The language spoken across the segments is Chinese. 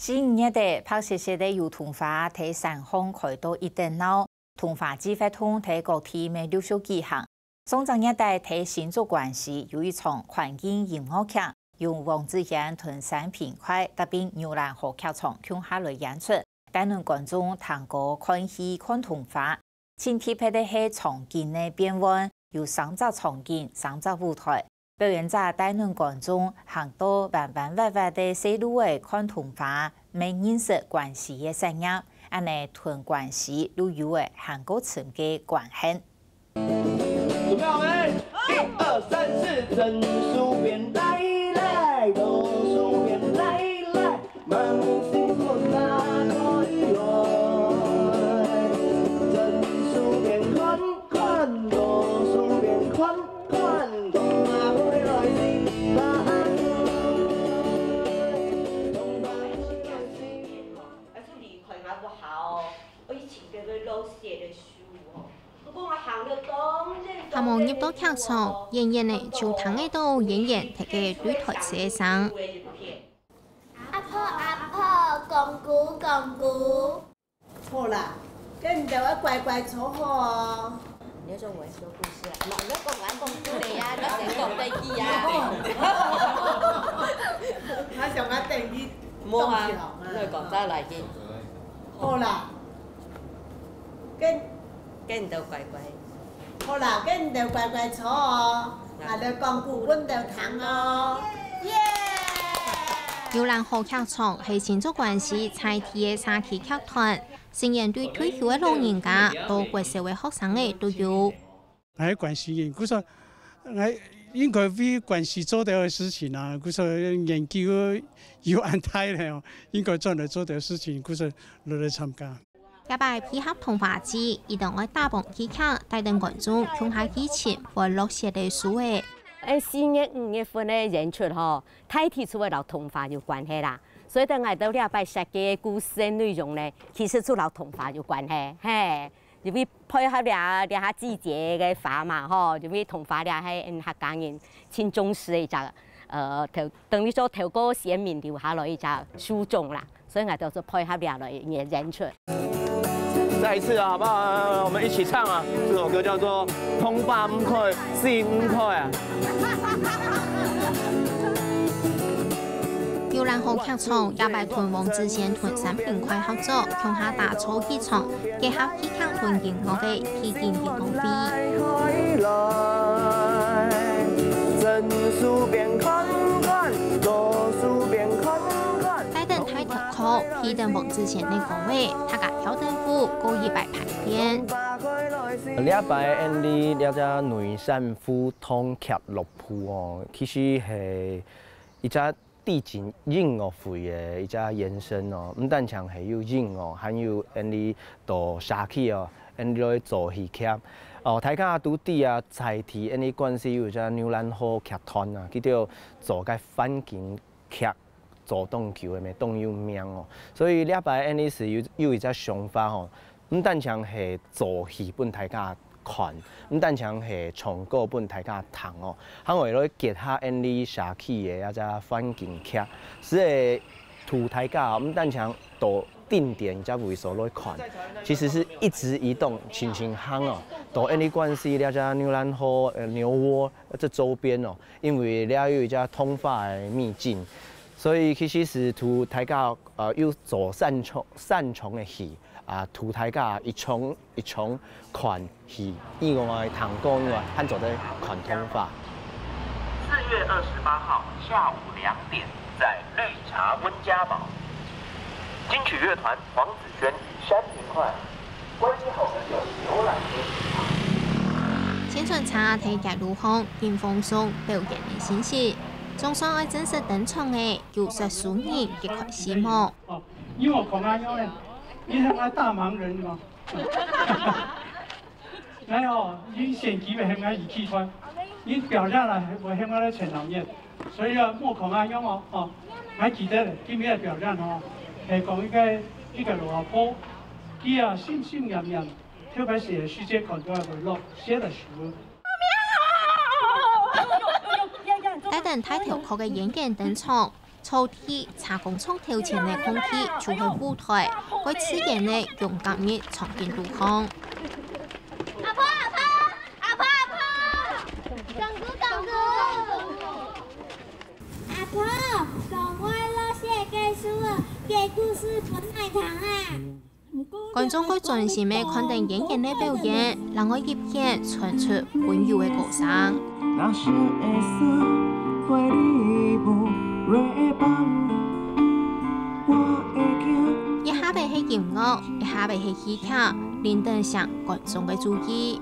4、5月底，拍摄的有童话喺上空开到一等闹，童话计划通喺各地未陆续举行。上周日底喺新竹关系有一场环境音乐剧，用王子贤同三平快特别牛栏河剧场共下来演出，带领观众通过看戏看童话。前提拍的是场景的变换，有3只场景、3只舞台。 表演者带领观众行到弯弯歪歪的小路位看童话，没认识关系的声音，安尼同关系旅游的韩国村嘅关系。准备好没？1、2、3、4，正数边来，倒数边来，满心火拿可以来，正数边看，倒数边看。 他们入到剧场，演员呢就听得到演员提嘅对台词声。阿婆，公姑。好啦，跟着我乖乖坐好哦。 你做文说故事啊？唔，你講玩公主嚟啊，你成講第二啊？我上下第二。冇啊，你講得嚟嘅。好啦，跟到乖乖。好啦，跟住乖乖坐哦。啊，你講古本就聽哦。耶！牛欄河劇場係新竹關係在地嘅社區劇團。 成員對退休嘅老人家到國社會學生嘅都有。喺關係研究上，應該為關係做掉嘅事情啊，佢說研究有安排咧，應該做掉事情，佢說落嚟參加。一擺配合童話節，一定愛打棒戲劇，帶動觀眾共下劇情和落寫嘅書嘅。4月、5月份嘅演出吼，太提出嘅同童話有關係啦。 所以，等我到了解設計故事嘅內容呢，其實同童話有關係，嘿，因為配合下季節嘅花嘛，吼，因為童話係客家人真重視嘅一隻，等於說透過先民留下來一隻書種啦，所以我都是配合下來演出。再一次啊，好不好？我們一起唱啊！這首歌叫做《通話唔開，心唔開》啊。 牛欄河劇場也擺同王子賢同三平快合作，共下打造劇場，結合戲劇同音樂嘅體驗演講會。帶動太條曲，披登王子賢嘅歌位，他個挑燈舞故意擺排練。禮拜演哩了只內山婦通劇樂譜哦，其實係一隻。 地景音樂會嘅一隻延伸哦，唔單唱係有音樂，還有因你到社區哦，因你做戲劇哦，大家都啲啊，在地因你關係有隻牛欄河劇團啊，佢哋做個環境劇做動球嘅咩，動有名哦，所以禮拜因你是有一隻想法哦，唔單唱係做戲本大家。 看，唔單唱係唱歌本大家聽哦，還為咗結合因你社區嘅一隻環境劇，使係圖大家唔單唱到定點才會所來看，其實是一直移動，輕輕行哦，到因你關係了只牛欄河、牛窩這周邊哦，因為了有一隻通化嘅秘境，所以其實是圖大家有做擅長嘅戲。 啊，圖大家一場看戲，以外堂歌以外，還做得看通話。4月28號下午2點，在綠茶溫家堡，金曲樂團黃子軒與山平快，關係好朋友遊覽車。宣傳車睇嘅路況變放鬆，表演嘅信息，仲想愛真實登場嘅90數年嘅開始幕。因為我講啱咗咧。 你係我大忙人嘛？然後你選幾位係我一起穿，你表現了我係我的全場面，所以啊，莫講啱樣哦，哦，我記得咧，今日嘅表現哦，係講一個老婆，佢啊信心滿滿，特別是世界很多嘅回錄，寫的書。帶動太條曲嘅演員登場。草地茶工廠头前的空氣就係舞台，為此人的勇敢日重見度空。阿婆，港姑，阿婆，講我老寫嘅書啊，嘅故事本來堂啊。觀眾會專心地看定演員的表演，讓我一片傳出溫柔的歌聲。一下邊係音樂，一下邊係戲劇，連帶上觀眾嘅注意。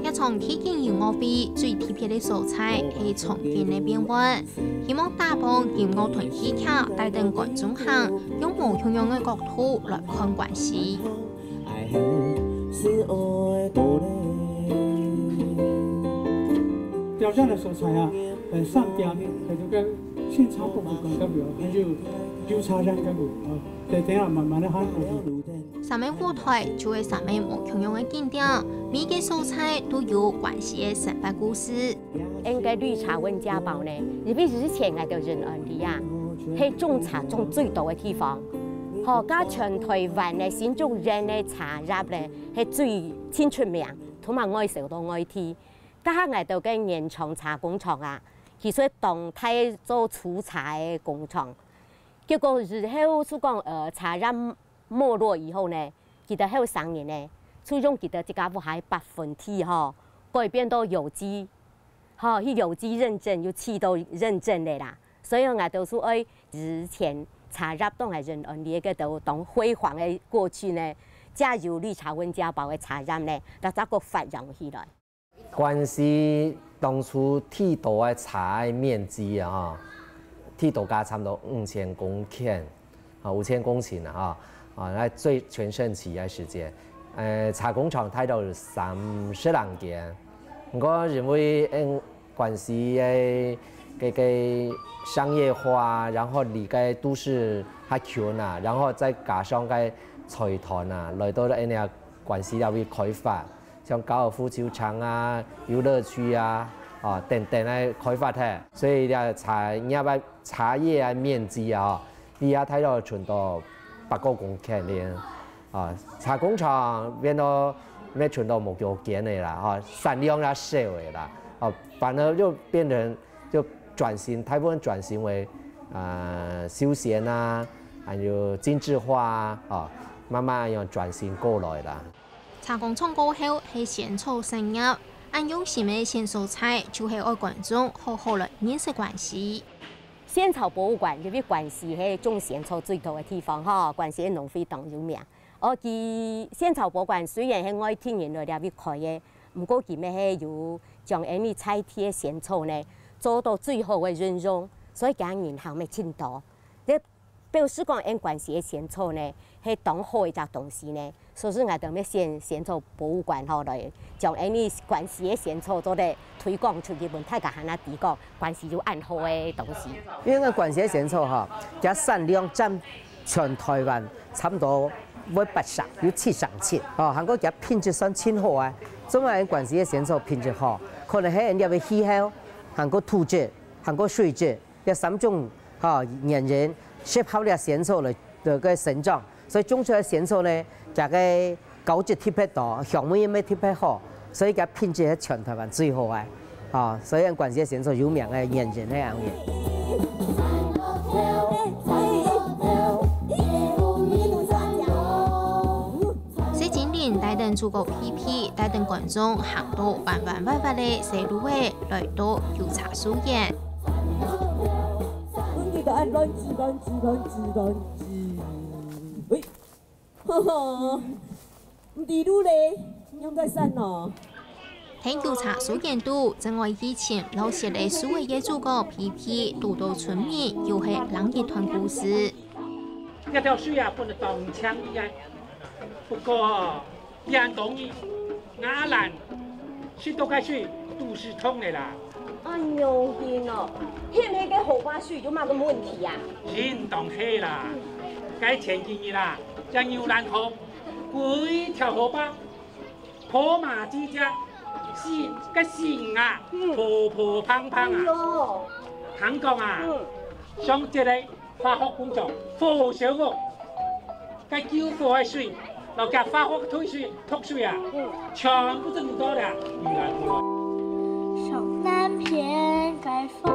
一場體驗音樂會最特別的素材係重建的變換，希望打破音樂同戲劇帶動觀眾行用無同樣的角度來看關係。表現的素材啊，上邊係嗰個現場部分咁樣，還有調查人咁樣，等下慢慢地看落去。上面舞台就係上面無同樣的景點，每個素材都有關係嘅成敗故事。應該綠茶溫家寶呢，入邊之前嘅仁愛里啊，係種茶種最多嘅地方。好，加全台灣嘅新竹人嘅茶葉咧，係最出名，同埋愛受到愛聽。家下嚟到嘅鹽場茶工廠啊，其實當替做出茶嘅工廠。結果日後所講茶葉沒落以後呢，佢哋後3年呢，最終佢哋這家伙係100%嗬改變到有機，嗬去有機認證，要持到認證嘅啦。所以我都說誒，之前茶葉當係人安利嘅都當輝煌嘅過去呢，加入綠茶溫家寶嘅茶葉呢，就整個發揚起來。關係當初剃刀嘅茶嘅面積啊，剃刀加差唔多5000公頃，5000公頃啊，喺最全盛期嘅時間，茶工廠睇到30人間，我認為關係嘅商業化，然後離開都市較強啊，然後再加上個財團啊，來到呢個關係又會開發。像高爾夫球場啊、遊樂區啊、等等嘅開發嘅，所以咧茶葉嘅面積啊，而家睇到全到8個公頃嘅，茶工廠變到咩全到冇條件嘅啦，產量也少嘅啦，反而就變成就轉型，大部分轉型為休閒啊，還有精緻化啊，慢慢樣轉型過來啦。茶工廠過後係鮮草盛入，按用心嘅鮮素材就係愛觀眾好好來認識關係。仙草博物館入邊關係係種仙草最多嘅地方，嗬，關係農非常有名。佢仙草博物館雖然係外天然來入邊開嘅，不過佢咪係要將啲菜地嘅仙草呢做到最好嘅運用，所以講銀行咪真多。表示講，因關係嘅仙草呢係當好一隻東西呢。所以我哋咪仙草博物館後來將啲關係嘅仙草做嚟推廣出去，問大家喺那地講關係要安好嘅東西。因為關係嘅仙草嚇，嘅產量佔全台灣差唔多80%，有70千。韓國嘅品質算真好啊，因為關係嘅仙草品質好，可能係人哋嘅氣候、韓國土質、韓國水質，有3種原因適合呢仙草嚟嘅生長。所以種出來仙草呢，就個高質特別多，香味咩特別好，所以個品質係全台灣最好嘅，所以關係仙草有名嘅原因係咁嘅。謝景林帶動主角皮皮，帶動觀眾行到彎彎彎彎的西路尾，來到油茶書院。喂，呵呵，唔地路咧，應該散咯。睇油茶書院度，正我以前老寫嘅書嘅嘢主角皮皮，度到村民又係人一團故事。一條水啊，本來當槍一樣，不過兩棟嘢亞蘭水多開水都是通嘅啦。哎呦天哦，現喺嘅荷花水有乜個問題啊？先當係啦。該前幾年啦，將遊覽河規條河壩跑马之家，个形啊，婆婆胖胖啊。韩国啊，上一个发福工作，富小福，个救火的水，又加发福退水、脱水啊，全部这么多的，手南偏盖风，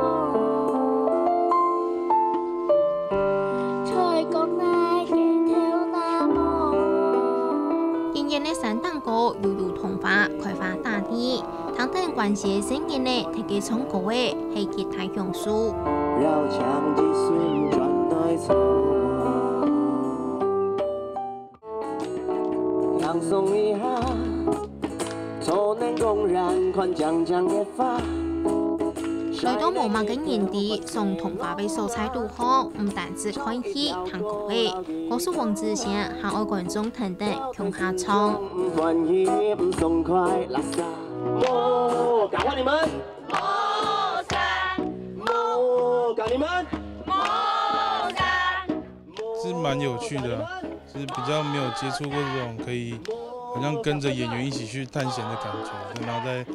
吹公来给头那梦。今年的山蛋糕犹如童话开花大地，唐等关系新年的特别唱歌的是吉他享受。绕墙几顺转来走，朗诵一下，昨年公然看将将的发。来到无梦嘅年底，送童话俾素材都好，唔单止看戲、聽歌嘅，歌手黃子賢還愛觀眾等等向下唱。我搞你们，搞你们，是蛮有趣的，就是比较没有接触过这种可以好像跟着演员一起去探险的感觉，然后再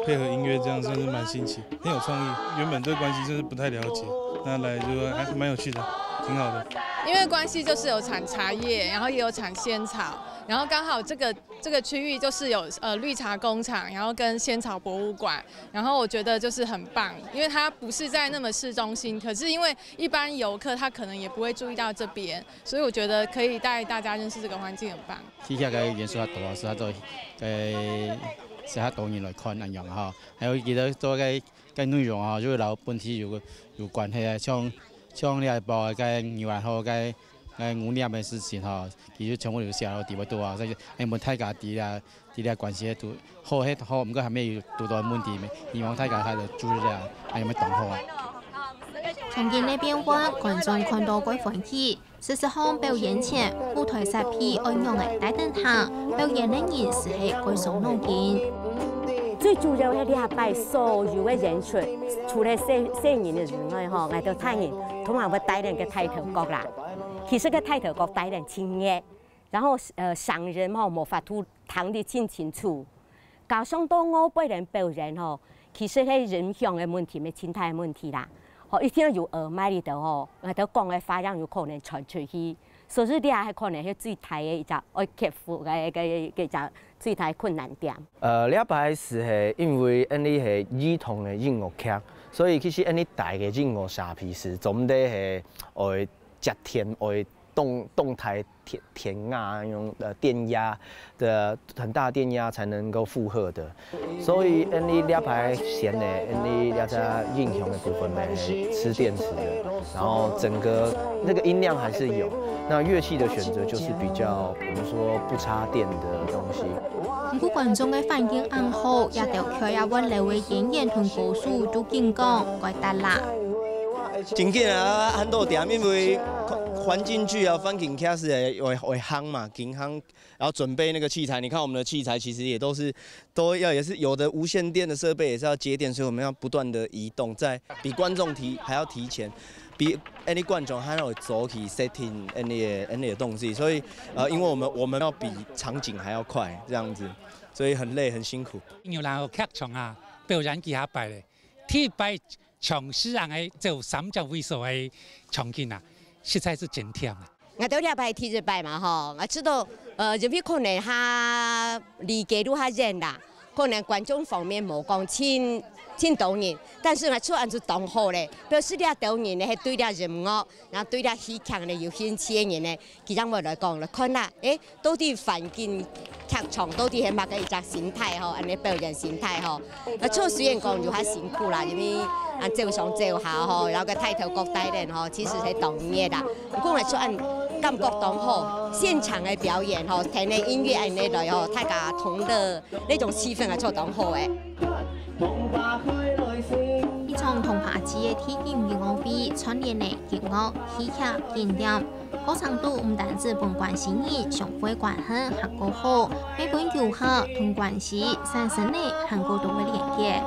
配合音乐，这样算是蛮新奇，很有创意。原本对关系就是不太了解，那来就还蛮有趣的，挺好的。因为关西就是有产茶叶，然后也有产仙草，然后刚好这个区域就是有绿茶工厂，然后跟仙草博物馆，然后我觉得就是很棒，因为它不是在那么市中心，可是因为一般游客他可能也不会注意到这边，所以我觉得可以带大家认识这个环境，很棒。睇下嘅元素較大，所以就適合當然來看一樣哈。還有記得多嘅內容啊，就老本體有關係啊，像你係報嘅牛欄河嘅5年嘅事情哈，其實全部留下來地位多啊，所以你們大家啲關係都好好，唔過係咩要多多問題咩？希望大家喺度注意啦，係有咩動好啊？從今日變換，觀眾看到該歡喜。14號表演前，舞台設備安用嘅大燈塔，表演嘅人士係該上腦筋。最主要係禮拜所有嘅演出，除了細人嘅之外，嗬，我哋大人通常會帶領個抬頭角啦。其實個抬頭角帶領清嘅，然後上人嗬無法度睇得清清楚。加上到我本人表演嗬，其實係人向嘅問題，咪心態嘅問題啦。哦，一定要有耳麥裡頭哦，我哋講嘅發音有可能傳出去，所以呢係可能係最大嘅一隻要克服嘅一隻最大困難點。禮拜是係因為因你係兒童嘅音樂劇，所以其實因你大嘅音樂下皮是總得係會接天會動態填壓用電壓的很大電壓才能夠負荷的，所以因你禮拜弦呢，因你兩隻音響的部分呢吃電池的，然後整個那個音量還是有。那樂器的選擇就是比較我們說不插電的東西。唔過觀眾嘅反應很好，也就佢也揾嚟嘅演員同歌手都見講該得啦。真緊啊，很多點，因為環境劇啊，反景開始會夯嘛，緊夯，然後準備那個器材。你看我們的器材其實也也是有的無線電的設備也是要接電，所以我們要不斷的移動，在比觀眾還要提前，比any觀眾還要早起 setting any 的東西，所以因為我們要比場景還要快，這樣子，所以很累很辛苦。有人有劇場啊，表演幾下擺咧，第擺。從私人嘅做3隻位數嘅場景啊，實在是真忝啊！我到禮拜天就擺嘛吼，我知道因為可能他理解都較遠啦，可能觀眾方面冇講清當然，但是我出按就當好咧，表示啲當然咧係對啲音樂，然後對啲戲劇咧有興趣嘅人咧，其實我來講啦，看啦，到底環境劇場到底係乜嘅一隻心態吼，安尼表演心態吼，出雖然講有較辛苦啦，因為照上照下吼，然後個抬頭角帶領吼，其實係當然嘅啦。不過我出按感覺當好，現場嘅表演吼，聽啲音樂安尼來吼，大家同樂呢種氣氛係做當好嘅。呢場童話節嘅體驗音樂會串聯嘅音樂、戲劇、景點，歌唱度唔單止本關係人相互關係合個好，每本遊客同關係產生嘅很高度嘅連結。